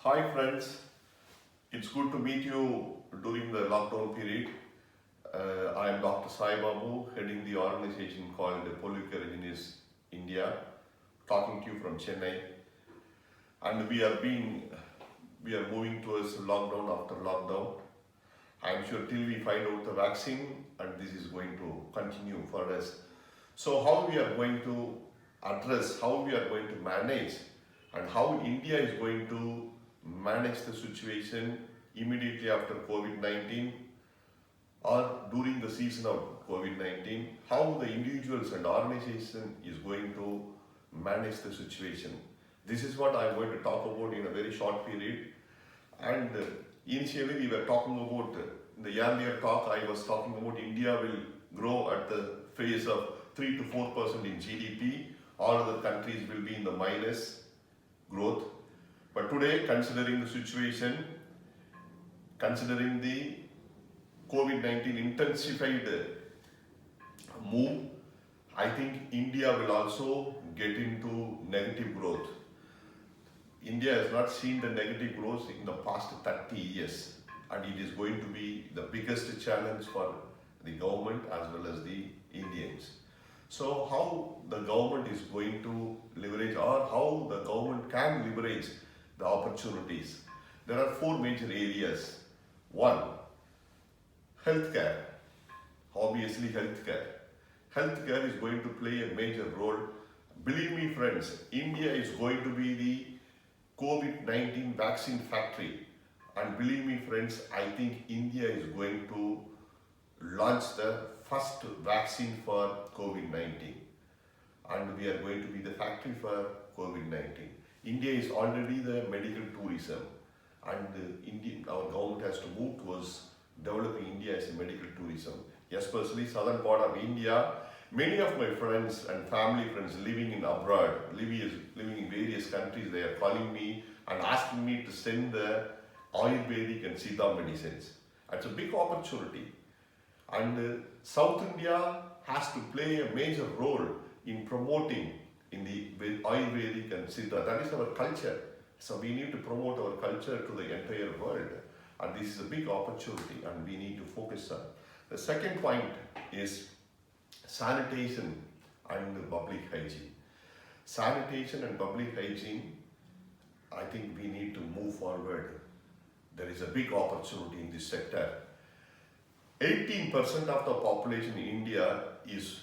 Hi friends, it's good to meet you during the lockdown period. I am Dr. Saibabu, heading the organization called Polluter Engineers India, talking to you from Chennai. And we are moving towards lockdown after lockdown. I'm sure till we find out the vaccine, and this is going to continue for us. So how we are going to address, how we are going to manage, and how India is going to manage the situation immediately after COVID-19 or during the season of COVID-19, how the individuals and organization is going to manage the situation. This is what I'm going to talk about in a very short period. And initially we were talking about, in the earlier talk I was talking about India will grow at the phase of 3 to 4% in GDP. All other countries will be in the minus growth. But today, considering the situation, considering the COVID-19 intensified move, I think India will also get into negative growth. India has not seen the negative growth in the past 30 years, and it is going to be the biggest challenge for the government as well as the Indians. So how the government is going to leverage, or how the government can leverage the opportunities. There are four major areas. One, healthcare. Obviously healthcare. Healthcare is going to play a major role. Believe me friends, India is going to be the COVID-19 vaccine factory. And believe me friends, I think India is going to launch the first vaccine for COVID-19. And we are going to be the factory for COVID-19. India is already the medical tourism, and our government has to move towards developing India as a medical tourism. Especially southern part of India, many of my friends and family friends living in abroad, living in various countries, they are calling me and asking me to send the Ayurvedic and Siddha medicines. It's a big opportunity. And South India has to play a major role in promoting in the Ayurvedic and Siddha. That is our culture. So we need to promote our culture to the entire world. And this is a big opportunity and we need to focus on. The second point is sanitation and public hygiene. Sanitation and public hygiene, I think we need to move forward. There is a big opportunity in this sector. 18% of the population in India is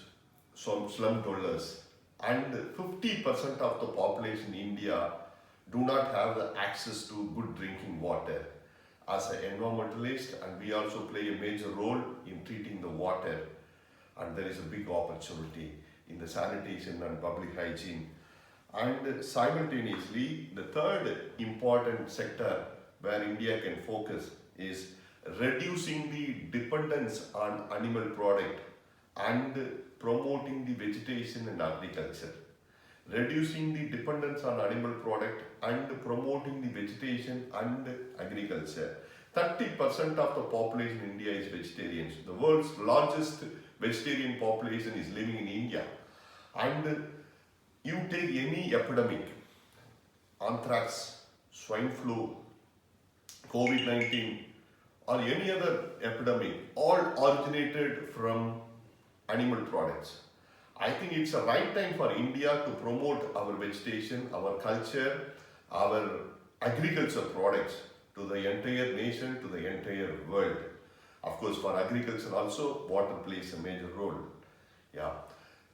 slum dwellers, and 50% of the population in India do not have the access to good drinking water. As an environmentalist, and we also play a major role in treating the water, and there is a big opportunity in the sanitation and public hygiene. And simultaneously, the third important sector where India can focus is reducing the dependence on animal product and promoting the vegetation and agriculture. Reducing the dependence on animal product and promoting the vegetation and agriculture. 30% of the population in India is vegetarians. The world's largest vegetarian population is living in India. And you take any epidemic, anthrax, swine flu, COVID-19, or any other epidemic, all originated from animal products. I think it's a right time for India to promote our vegetation, our culture, our agriculture products to the entire nation, to the entire world. Of course, for agriculture also, water plays a major role. Yeah.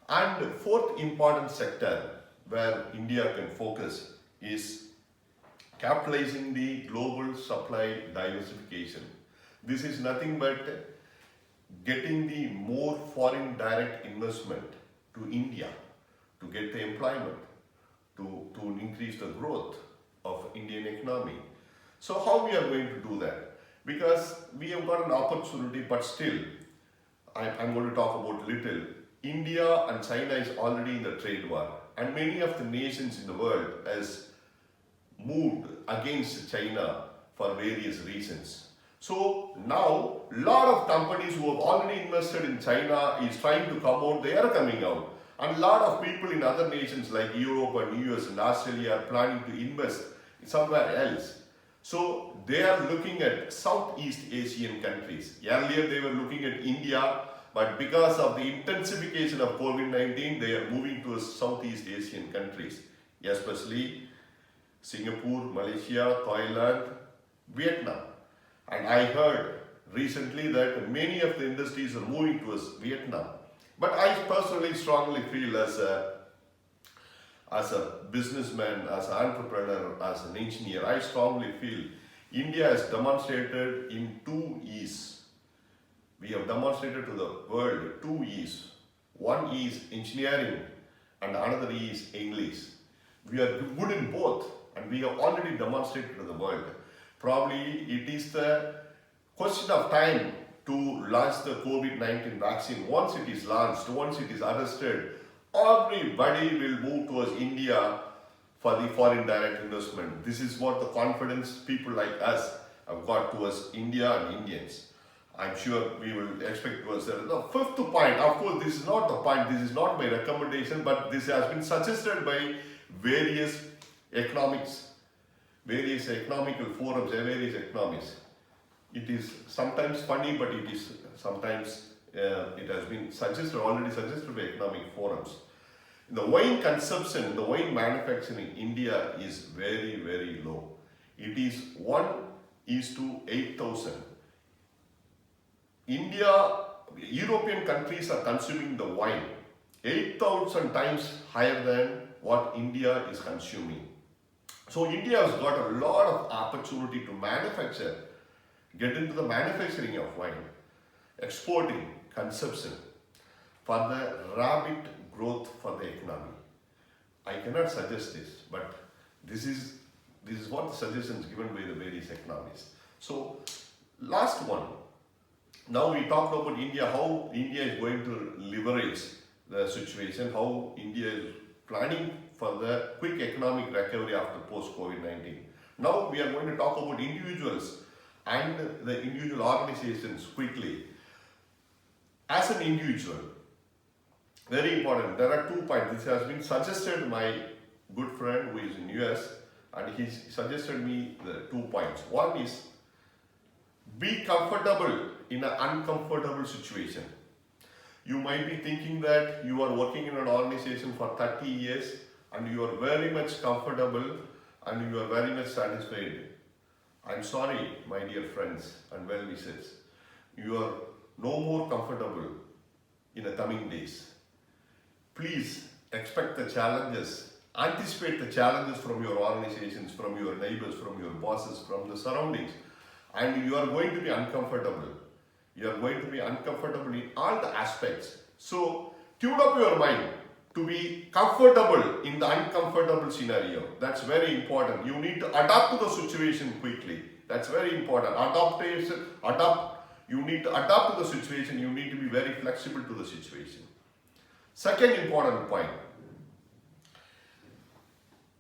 And fourth important sector where India can focus is capitalizing the global supply diversification. This is nothing but getting the more foreign direct investment to India to get the employment, to increase the growth of Indian economy. So how we are going to do that? Because we have got an opportunity, but still, I'm going to talk about little. India and China is already in the trade war, and many of the nations in the world has moved against China for various reasons. So now, a lot of companies who have already invested in China is trying to come out, they are coming out. And a lot of people in other nations like Europe and US and Australia are planning to invest somewhere else. So they are looking at Southeast Asian countries. Earlier they were looking at India, but because of the intensification of COVID-19, they are moving to Southeast Asian countries, especially Singapore, Malaysia, Thailand, Vietnam. And I heard recently that many of the industries are moving towards Vietnam. But I personally strongly feel as a businessman, as an entrepreneur, as an engineer, I strongly feel India has demonstrated in 2 E's. We have demonstrated to the world 2 E's. One E is engineering and another E is English. We are good in both and we have already demonstrated to the world. Probably it is the question of time to launch the COVID-19 vaccine. Once it is launched, once it is arrested, everybody will move towards India for the foreign direct investment. This is what the confidence people like us have got towards India and Indians. I'm sure we will expect towards that. The fifth point, of course, this is not the point, this is not my recommendation, but this has been suggested by various economical forums, various economists. It is sometimes funny, but it is sometimes it has been already suggested by economic forums. The wine consumption, the wine manufacturing in India is very, very low. It is 1:8,000. European countries are consuming the wine 8,000 times higher than what India is consuming. So India has got a lot of opportunity to manufacture, get into the manufacturing of wine, exporting, consumption, for the rapid growth for the economy. I cannot suggest this, but this is what the suggestions given by the various economists. So last one. Now we talked about India, how India is going to leverage the situation, how India is planning for the quick economic recovery after post-COVID-19. Now we are going to talk about individuals and the individual organizations quickly. As an individual, very important, there are 2 points. This has been suggested by my good friend who is in US, and he suggested me the 2 points. One is, be comfortable in an uncomfortable situation. You might be thinking that you are working in an organization for 30 years and you are very much comfortable and you are very much satisfied. I'm sorry, my dear friends and well-wishers. You are no more comfortable in the coming days. Please expect the challenges, anticipate the challenges from your organizations, from your neighbors, from your bosses, from the surroundings. And you are going to be uncomfortable. You are going to be uncomfortable in all the aspects. So tune up your mind to be comfortable in the uncomfortable scenario. That's very important. You need to adapt to the situation quickly. That's very important. You need to adapt to the situation. You need to be very flexible to the situation. Second important point.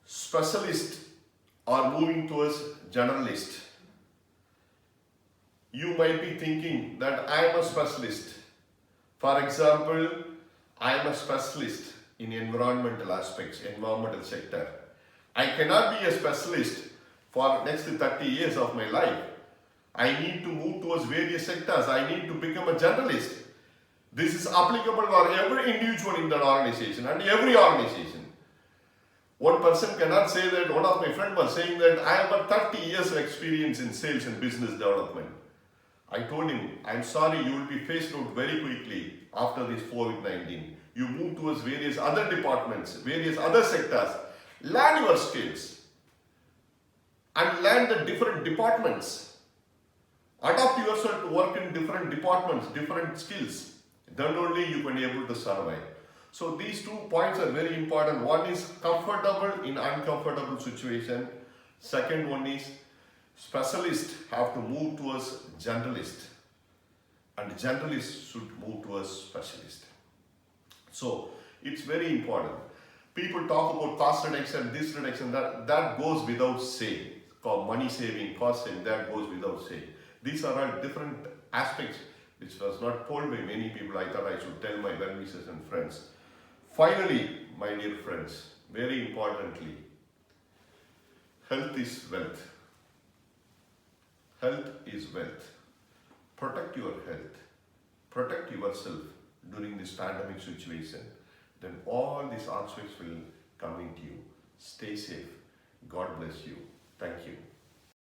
Specialists are moving towards generalists. You might be thinking that I am a specialist. For example, I am a specialist in environmental aspects, environmental sector. I cannot be a specialist for next 30 years of my life. I need to move towards various sectors. I need to become a generalist. This is applicable for every individual in that organization and every organization. One person cannot say that. One of my friends was saying that I have got 30 years of experience in sales and business development. I told him, I'm sorry, you will be phased out very quickly after this COVID-19. You move towards various other departments, various other sectors. Learn your skills and learn the different departments. Adapt yourself to work in different departments, different skills. Then only you can be able to survive. So these 2 points are very important. One is comfortable in uncomfortable situation. Second one is specialists have to move towards generalist, and generalists should move towards specialist. So it's very important. People talk about cost reduction, this reduction, that goes without saying. Money saving, cost saving, that goes without saying. These are all different aspects which was not told by many people. I thought I should tell my well-wishers and friends. Finally, my dear friends, very importantly, health is wealth. Health is wealth. Protect your health. Protect yourself during this pandemic situation. Then all these aspects will come into you. Stay safe. God bless you. Thank you.